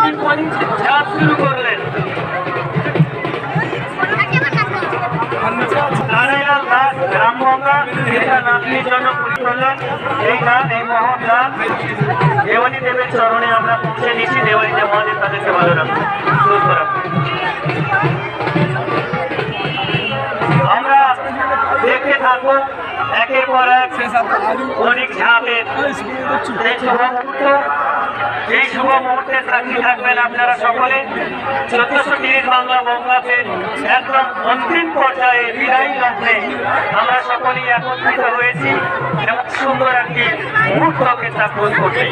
ঝাঁপ শুরু করলেন। নারায়ণ দাস গ্রামগঙ্গা এটা নাতনির জন্য পুরী করলেন। এই গান, এই মহৎ গান দেওয়ানি দেবের চরণে আমরা পৌঁছে নিচ্ছি। দেওয়ানিতে মহাদেব তাদেরকে ভালো রাখুন, সুস্থ রাখুন। আমরা দেখতে থাকবো একের পর এক অনেক ঝাঁপের এই শুভ মুহূর্তে সাক্ষী থাকবেন আপনারা সকলে। 1430 বাংলা বঙ্গাব্দের একদম অন্তিম পর্যায়ে বিদায়ী লগ্নে আমরা সকলেই একত্রিত হয়েছি এবং সুন্দর একটি মুহূর্তকে স্থাপন করছি।